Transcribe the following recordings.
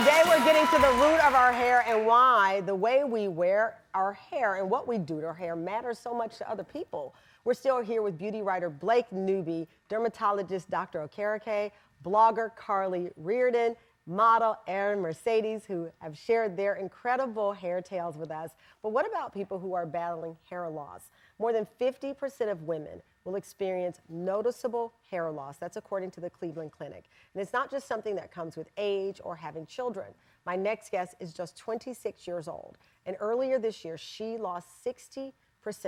Today we're getting to the root of our hair and why the way we wear our hair and what we do to our hair matters so much to other people. We're still here with beauty writer Blake Newby, dermatologist Dr. Okereke, blogger Carly Reardon, model Erin Mercedes, who have shared their incredible hair tales with us. But what about people who are battling hair loss? More than 50% of women will experience noticeable hair loss. That's according to the Cleveland Clinic. And it's not just something that comes with age or having children. My next guest is just 26 years old. And earlier this year, she lost 60%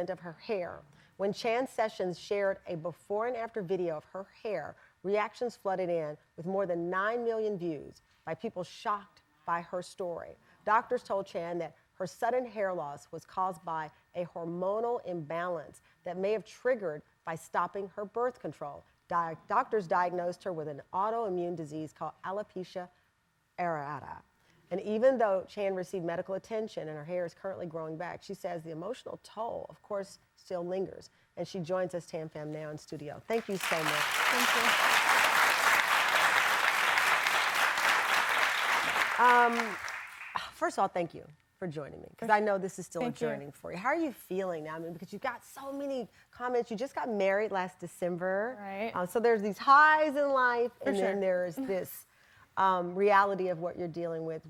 of her hair. When Chan Sessions shared a before and after video of her hair, reactions flooded in with more than 9 million views by people shocked by her story. Doctors told Chan that her sudden hair loss was caused by a hormonal imbalance that may have triggered by stopping her birth control. Doctors diagnosed her with an autoimmune disease called alopecia areata. And even though Chan received medical attention and her hair is currently growing back, she says the emotional toll, of course, still lingers. And she joins us, Tam Fam, now in studio. Thank you so much. Thank you. First of all, thank you for joining me, because I know this is still a journey for you. How are you feeling now? I mean, because you've got so many comments. You just got married last December. Right. So there's these highs in life, and then there's this reality of what you're dealing with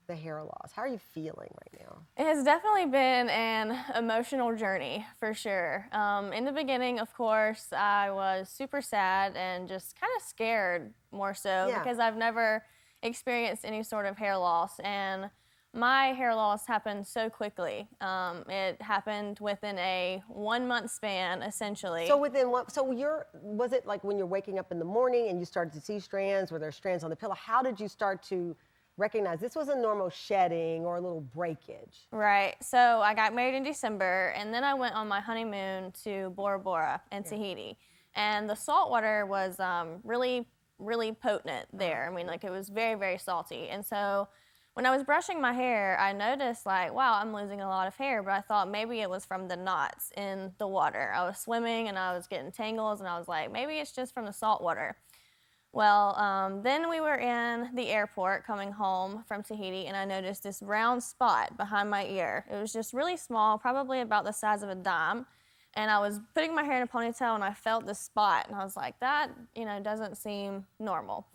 the hair loss. How are you feeling right now? It has definitely been an emotional journey, for sure. In the beginning, of course, I was super sad and just kind of scared more so because I've never experienced any sort of hair loss. And my hair loss happened so quickly. It happened within a 1 month span, essentially. So was it like when you're waking up in the morning and you started to see strands? Were there strands on the pillow? How did you start to recognize this was a normal shedding or a little breakage? Right. So I got married in December, and then I went on my honeymoon to Bora Bora in Tahiti. And the salt water was really, really potent there. I mean, like, it was very, very salty. And so when I was brushing my hair, I noticed, like, wow, I'm losing a lot of hair, but I thought maybe it was from the knots in the water. I was swimming and I was getting tangles, and I was like, maybe it's just from the salt water. Well, then we were in the airport coming home from Tahiti, and I noticed this round spot behind my ear. It was just really small, probably about the size of a dime. And I was putting my hair in a ponytail, and I felt this spot, and I was like, that, doesn't seem normal.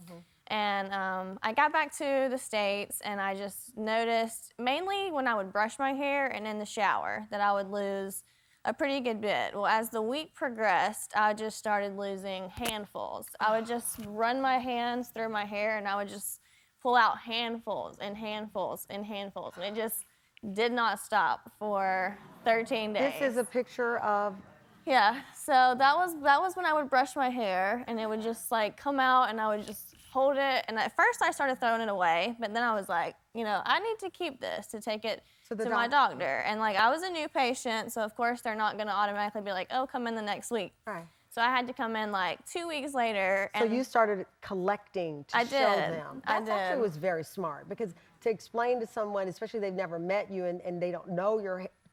And I got back to the States, and I just noticed, mainly when I would brush my hair and in the shower, that I would lose a pretty good bit. Well, as the week progressed, I just started losing handfuls. I would just run my hands through my hair, and I would just pull out handfuls and handfuls and handfuls. And it just did not stop for 13 days. This is a picture of... Yeah, so that was when I would brush my hair, and it would just like come out, and I would just hold it. And at first I started throwing it away, but then I was like, I need to keep this to take it to my doctor. And like, I was a new patient, so of course they're not gonna automatically be like, oh, come in the next week. Right. So I had to come in like 2 weeks later. So you started collecting to show them. That actually was very smart, because to explain to someone, especially they've never met you and they don't know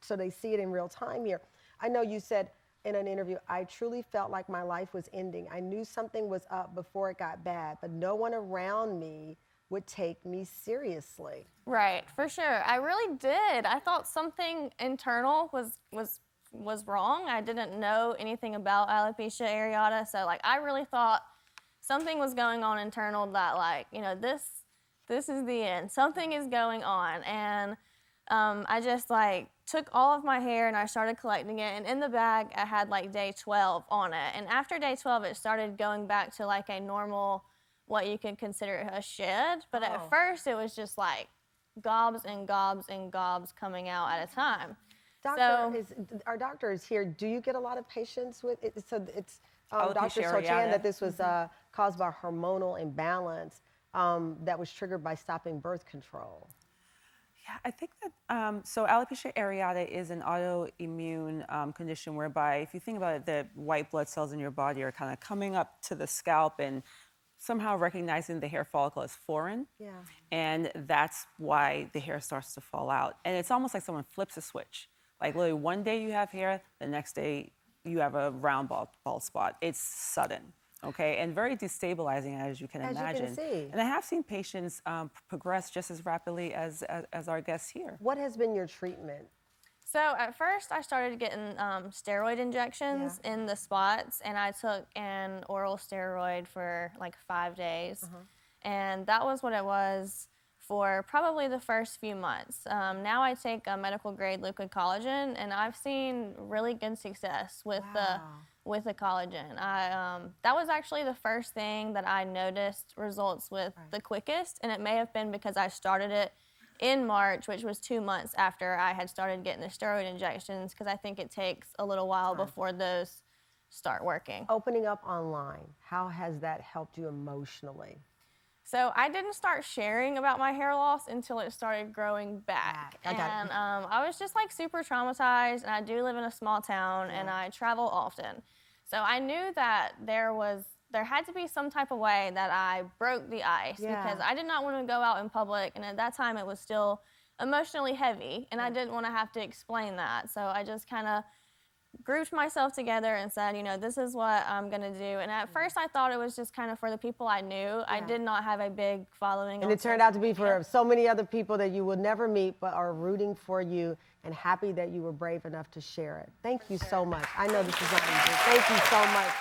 so they see it in real time here. I know you said in an interview, I truly felt like my life was ending. I knew something was up before it got bad, but no one around me would take me seriously. Right, for sure. I really did. I thought something internal was wrong. I didn't know anything about alopecia areata, so like I really thought something was going on internal that like, this is the end. Something is going on. And I just like took all of my hair and I started collecting it, and in the bag I had like day 12 on it. And after day 12 it started going back to like a normal, what you could consider a shed, but at first it was just like gobs and gobs and gobs coming out at a time. Our doctor is here. Do you get a lot of patients with it? So it's Dr. Sochan that this was caused by hormonal imbalance that was triggered by stopping birth control. Yeah, I think that, so alopecia areata is an autoimmune condition whereby, if you think about it, the white blood cells in your body are kind of coming up to the scalp and somehow recognizing the hair follicle as foreign. Yeah. And that's why the hair starts to fall out. And it's almost like someone flips a switch. Like literally one day you have hair, the next day you have a round bald spot. It's sudden. okay, and very destabilizing, as you can As you can imagine. see. And I have seen patients progress just as rapidly as our guests here. What has been your treatment? So at first, I started getting steroid injections in the spots, and I took an oral steroid for like 5 days, and that was what it was for probably the first few months. Now I take a medical grade liquid collagen, and I've seen really good success with the collagen. That was actually the first thing that I noticed results with the quickest, and it may have been because I started it in March, which was 2 months after I had started getting the steroid injections, because I think it takes a little while before those start working. Opening up online, how has that helped you emotionally? So I didn't start sharing about my hair loss until it started growing back. I got it. And I was just like super traumatized, and I do live in a small town, and I travel often. So I knew that there had to be some type of way that I broke the ice, because I did not want to go out in public, and at that time it was still emotionally heavy, and I didn't want to have to explain that. So I just kind of grouped myself together and said, you know, this is what I'm going to do. And at first I thought it was just kind of for the people I knew. I did not have a big following. And it turned out to be for so many other people that you will never meet but are rooting for you and happy that you were brave enough to share it. Thank you so much. I know this is not easy. Thank you so much.